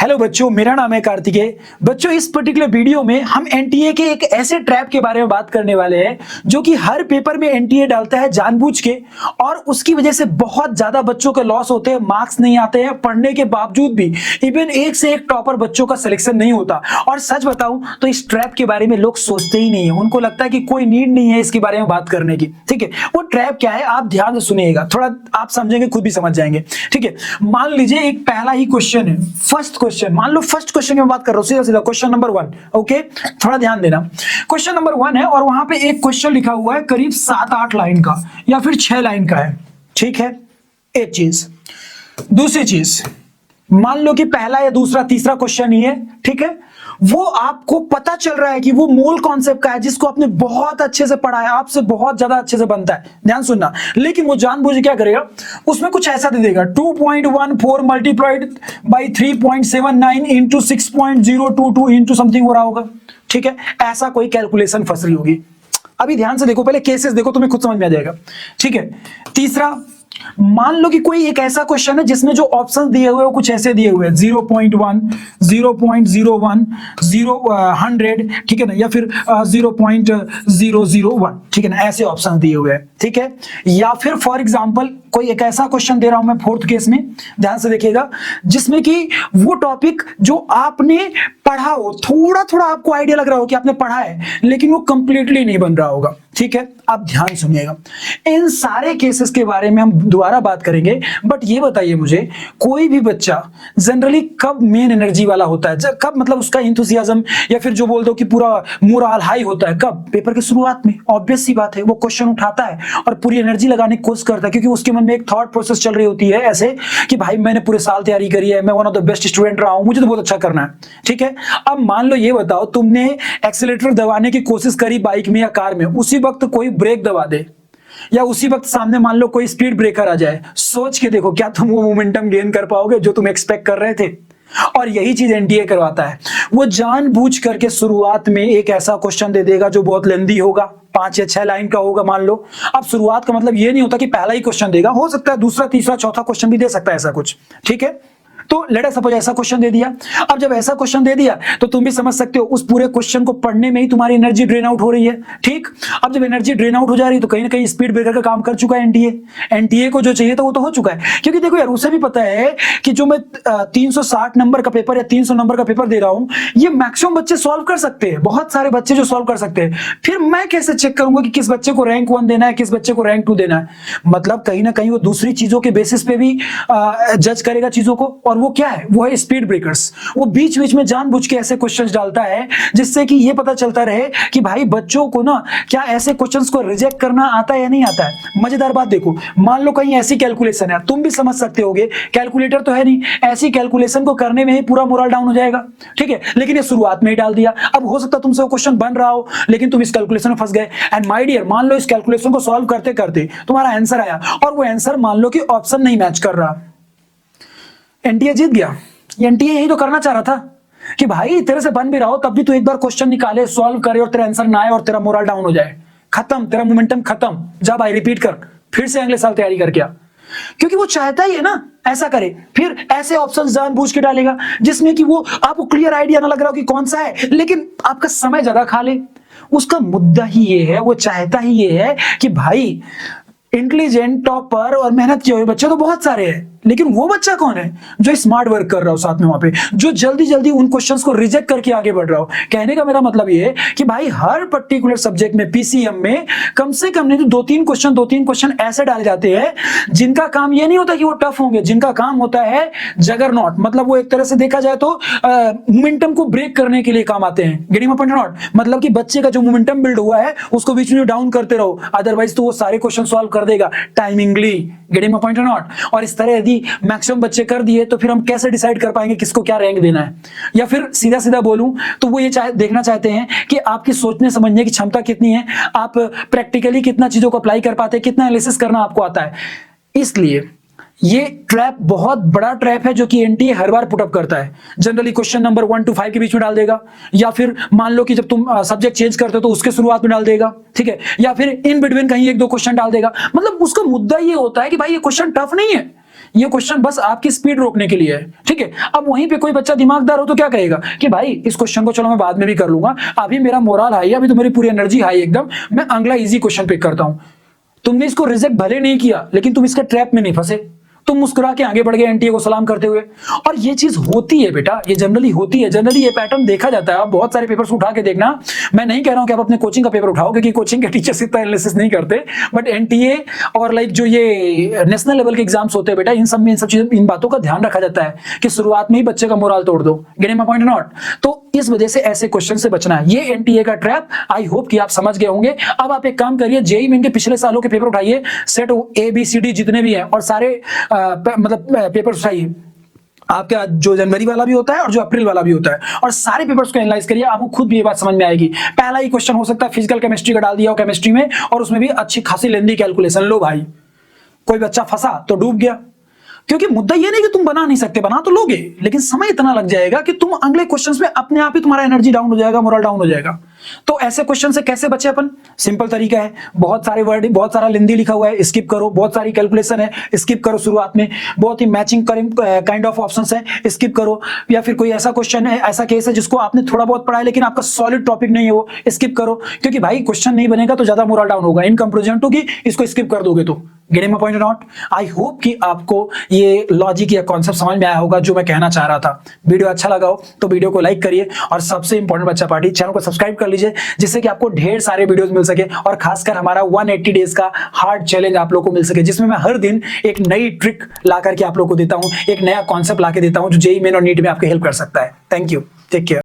Hello बच्चों, मेरा नाम है कार्तिकेय। बच्चों, इस पर्टिकुलर वीडियो में हम एनटीए के एक ऐसे ट्रैप के बारे में बात करने वाले हैं जो कि हर पेपर में एनटीए डालता है जानबूझ के, और उसकी वजह से बहुत ज्यादा बच्चों के लॉस होते हैं, मार्क्स नहीं आते हैं, पढ़ने के बावजूद भी इवन एक से एक टॉपर बच्चों का सिलेक्शन नहीं होता। और सच बताऊं तो इस ट्रैप के बारे में लोग सोचते ही नहीं है, उनको लगता है कि कोई नीड नहीं है इसके बारे में बात करने की। ठीक है, वो ट्रैप क्या है आप ध्यान से सुनिएगा, थोड़ा आप समझेंगे खुद भी समझ जाएंगे। ठीक है, मान लीजिए एक पहला ही क्वेश्चन है, फर्स्ट क्वेश्चन, मान लो फर्स्ट क्वेश्चन की मैं बात कर रहा हूं, सीधा सीधा क्वेश्चन नंबर 1। ओके, थोड़ा ध्यान देना। क्वेश्चन नंबर 1 है और वहां पे एक क्वेश्चन लिखा हुआ है करीब 7-8 लाइन का या फिर 6 लाइन का है। ठीक है, एक चीज। दूसरी चीज, मान लो कि पहला या दूसरा तीसरा क्वेश्चन ही है, ठीक है, वो आपको पता चल रहा है कि वो मूल कॉन्सेप्ट का है जिसको आपने बहुत अच्छे से पढ़ा है, आपसे बहुत ज्यादा अच्छे से बनता है, ध्यान सुनना। लेकिन वो जानबूझ के क्या करेगा, उसमें कुछ ऐसा दे देगा 2.14 multiplied by 3.79 into 6.022 into something हो रहा होगा। ठीक है, ऐसा कोई कैलकुलेशन फंस रही होगी। अभी ध्यान से देखो, पहले केसेस देखो, तुम्हें खुद समझ में आ जाएगा। ठीक है, तीसरा, मान लो कि कोई एक ऐसा क्वेश्चन है जिसमें जो ऑप्शन दिए हुए हैं कुछ ऐसे दिए हुए हैं 0.1, 0.01, 100, ठीक है ना, या फिर 0.001, ठीक है ना, ऐसे ऑप्शन दिए हुए हैं। ठीक है, या फिर फॉर एग्जांपल कोई एक ऐसा क्वेश्चन दे रहा हूं मैं फोर्थ केस में, ध्यान से देखिएगा, जिसमें कि वो टॉपिक जो आपने पढ़ा हो, थोड़ा थोड़ा आपको आइडिया लग रहा हो कि आपने पढ़ा है, लेकिन वो कंप्लीटली नहीं बन रहा होगा। ठीक है, आप ध्यान सुनिएगा, इन सारे केसेस के बारे में हम दोबारा बात करेंगे। बट ये बताइए मुझे, कोई भी बच्चा जनरली कब मेन एनर्जी वाला होता है, कब मतलब उसका इंथुसियाज्म या फिर जो बोल दो कि पूरा मोरल हाई होता है, कब? पेपर की शुरुआत में। ऑब्वियस सी बात है, वो क्वेश्चन उठाता है और पूरी एनर्जी लगाने की कोशिश करता है, क्योंकि उसके मन में एक थॉट प्रोसेस चल रही होती है ऐसे कि भाई मैंने पूरे साल तैयारी करी है, मैं one of the best student रहा हूं, मुझे तो बहुत अच्छा करना है। ठीक है, अब मान लो ये बताओ तुमने एक्सीलरेटर दबाने की कोशिश करी बाइक में या कार में, उसी वक्त कोई ब्रेक दबा दे या उसी वक्त सामने मान लो कोई स्पीड ब्रेकर आ जाए, सोच के देखो क्या तुम वो मोमेंटम गेन कर पाओगे जो तुम एक्सपेक्ट कर रहे थे? और यही चीज एनटीए करवाता है, वो जानबूझ करके शुरुआत में एक ऐसा क्वेश्चन दे देगा जो बहुत लेंदी होगा, 5 या 6 लाइन का होगा मान लो। अब शुरुआत का मतलब ये नहीं होता कि पहला ही क्वेश्चन देगा, हो सकता है दूसरा, तीसरा, चौथा क्वेश्चन भी दे सकता है, ऐसा कुछ। ठीक है, तो लेट अस सपोज ऐसा क्वेश्चन दे दिया। अब जब ऐसा क्वेश्चन दे दिया तो तुम भी समझ सकते हो उस पूरे क्वेश्चन को पढ़ने में ही तुम्हारी एनर्जी ड्रेन आउट हो रही है। ठीक, अब जब एनर्जी ड्रेन आउट हो जा रही है तो कहीं ना कहीं स्पीड ब्रेकर का काम कर चुका है एनटीए। एनटीए को जो चाहिए था वो तो हो चुका है, क्योंकि देखो यार, उसे भी पता है कि जो मैं 360 नंबर का पेपर या 300 नंबर का पेपर दे रहा हूं, ये मैक्सिमम बच्चे सॉल्व कर सकते हैं, बहुत सारे बच्चे जो सॉल्व कर सकते हैं। फिर मैं कैसे चेक करूंगा कि किस बच्चे को रैंक 1 देना है, किस बच्चे को रैंक 2 देना है? मतलब कहीं ना कहीं वो दूसरी चीजों के बेसिस पे भी जज करेगा चीजों को, और वो क्या है, वो है स्पीड ब्रेकर्स। वो बीच बीच में जानबूझ के ऐसे क्वेश्चंस डालता है जिससे कि ये पता चलता रहे कि भाई बच्चों को ना क्या ऐसे क्वेश्चंस को रिजेक्ट करना आता है या नहीं आता है। मजेदार बात देखो, मान लो कहीं ऐसी कैलकुलेशन है, तुम भी समझ सकते होगे, कैलकुलेटर तो है नहीं, ऐसी कैलकुलेशन को करने में ही पूरा मोरल डाउन हो जाएगा। ठीक है, लेकिन ये शुरुआत में ही डाल दिया। अब हो सकता है तुमसे वो क्वेश्चन बन रहा हो, लेकिन तुम इस कैलकुलेशन में फंस गए। एंड माय डियर, मान लो इस कैलकुलेशन को सॉल्व करते करते तुम्हारा आंसर आया और वो आंसर मान लो कि ऑप्शन नहीं मैच कर रहा, एनटीए जीत गया। एनटीए यही तो करना चाह रहा था कि भाई तेरे से बन भी रहा हो तब भी तू एक बार क्वेश्चन निकाले, सॉल्व करे और तेरा आंसर ना आए और तेरा मोरल डाउन हो जाए, खत्म, तेरा मोमेंटम खत्म, जा भाई रिपीट कर, फिर से अगले साल तैयारी करके आ। क्योंकि वो चाहता ही है ना ऐसा करे। फिर ऐसे ऑप्शंस जानबूझ के डालेगा जिसमें कि वो आपको क्लियर आइडिया ना लग रहा हो कि कौन सा है, लेकिन आपका समय ज्यादा खा ले। उसका मुद्दा ही ये है, वो चाहता ही ये है कि भाई इंटेलिजेंट, टॉपर और मेहनत किए हुए बच्चे तो बहुत सारे हैं, लेकिन वो बच्चा कौन है जो स्मार्ट वर्क कर रहा हो साथ में वहां पे, जो जल्दी जल्दी उन क्वेश्चंस को रिजेक्ट करके आगे बढ़ रहा हो। कहने का मेरा मतलब ये है कि भाई हर पर्टिकुलर सब्जेक्ट में, पीसीएम में कम से कम नहीं तो 2-3 क्वेश्चन ऐसे डाले जाते हैं जिनका काम ये नहीं होता कि वो टफ होंगे, जिनका काम होता है जगरनॉट, मतलब वो एक तरह से देखा जाए तो मोमेंटम को ब्रेक करने के लिए काम आते हैं। गेटिंग माय पॉइंट और नॉट? मतलब कि बच्चे का जो मोमेंटम बिल्ड हुआ है उसको बीच में डाउन करते रहो, अदरवाइज तो वो सारे क्वेश्चन सॉल्व कर देगा टाइमिंगली। गेटिंग माय पॉइंट और नॉट? और इस तरह यदि मैक्सिमम बच्चे कर दिए तो फिर हम कैसे डिसाइड कर पाएंगे किसको क्या रैंक देना है? या फिर सीधा सीधा बोलूं तो वो ये देखना चाहते हैं कि आपकी सोचने समझने की क्षमता कितनी है, आप प्रैक्टिकली कितना चीजों को अप्लाई कर पाते हैं, कितना एनालिसिस करना आपको आता है। इसलिए ये ट्रैप बहुत बड़ा ट्रैप है जो कि एनटीए हर बार पुटअप करता है। जनरली क्वेश्चन नंबर 1 to 5 के बीच में डाल देगा, या फिर मान लो कि जब तुम सब्जेक्ट चेंज करते हो तो उसके शुरुआत में डाल देगा, ठीक है, या फिर इन बिटवीन कहीं 1-2 क्वेश्चन डाल देगा। मतलब उसका मुद्दा ये होता है कि भाई ये क्वेश्चन टफ नहीं है, ये क्वेश्चन बस आपकी स्पीड रोकने के लिए है, ठीक है। अब वहीं पे कोई बच्चा दिमागदार हो तो क्या कहेगा कि भाई इस क्वेश्चन को चलो मैं बाद में भी कर लूंगा, अभी मेरा मोरल हाई है, अभी तो मेरी पूरी एनर्जी हाई एकदम, मैं अगला इजी क्वेश्चन पिक करता हूं। तुमने इसको रिजेक्ट भले नहीं किया, लेकिन तुम इसके ट्रैप में नहीं फंसे, तुम मुस्कुरा के आगे बढ़ गए एनटीए को सलाम करते हुए। और ये चीज होती है बेटा, ये जनरली होती है, जनरली ये पैटर्न देखा जाता है। आप बहुत सारे पेपर्स उठा के देखना, मैं नहीं कह रहा हूं कि आप अपने कोचिंग का पेपर उठाओ, क्योंकि कोचिंग के टीचर्स इतना एनालिसिस नहीं करते, बट एनटीए और लाइक जो ये नेशनल लेवल के एग्जाम्स होते हैं बेटा, इन सब में इन सब चीजों, इन बातों का ध्यान रखा जाता है कि शुरुआत में ही बच्चे का मोरल तोड़ दो। Getting my point not? तो इस वजह से ऐसे क्वेश्चन से बचना है, ये एनटीए का ट्रैप। आई होप कि आप समझ गए होंगे। अब आप एक काम करिए, जेईई मेन के पिछले सालों के पेपर उठाइए, सेट ABCD जितने भी हैं, और सारे मतलब पेपर उठाइए, आपका जो जनवरी वाला भी होता है और जो अप्रैल वाला भी होता है, और सारे पेपर्स को एनालाइज करिए, आपको खुद भी ये बात समझ में आएगी। पहला ही क्वेश्चन हो सकता है फिजिकल केमिस्ट्री का डाल दिया हो केमिस्ट्री में, और उसमें भी अच्छी खासी लेंदी कैलकुलेशन। लो भाई, कोई बच्चा फंसा तो डूब गया, क्योंकि मुद्दा ये नहीं कि तुम बना नहीं सकते, बना तो लोगे, लेकिन समय इतना लग जाएगा कि तुम अगले क्वेश्चंस में अपने आप ही तुम्हारा एनर्जी डाउन हो जाएगा, मोरल डाउन हो जाएगा। तो ऐसे क्वेश्चन से कैसे बचे अपन? सिंपल तरीका है, बहुत सारे वर्ड, बहुत सारा लिंदी लिखा हुआ है, स्किप करो। बहुत सारी कैलकुलेशन है, स्किप करो शुरुआत में। बहुत ही मैचिंग काइंड ऑफ ऑप्शंस है, स्किप करो। या फिर कोई ऐसा क्वेश्चन है, ऐसा केस है जिसको आपने थोड़ा बहुत पढ़ा है लेकिन आपका सॉलिड टॉपिक नहीं है, वो स्किप करो, क्योंकि भाई क्वेश्चन नहीं बनेगा तो ज्यादा मोरल डाउन होगा इन कंपैरिजन टू कि इसको स्किप कर दोगे तो। Getting my point not? I hope कि आपको ये लॉजिक या कॉन्सेप्ट समझ में आया होगा जो मैं कहना चाह रहा था। वीडियो अच्छा लगा हो तो वीडियो को लाइक करिए, और सबसे इंपॉर्टेंट बच्चा पार्टी चैनल को सब्सक्राइब कर लीजिए, जिससे कि आपको ढेर सारे वीडियोस मिल सके, और खासकर हमारा 180 डेज का हार्ड चैलेंज आप लोगों को मिल सके, जिसमें मैं हर दिन एक नई ट्रिक ला करके आप लोगों को देता हूं, एक नया कॉन्सेप्ट ला के देता हूं जो जेईई मेन और नीट में आपकी हेल्प कर सकता है। Thank you, take care.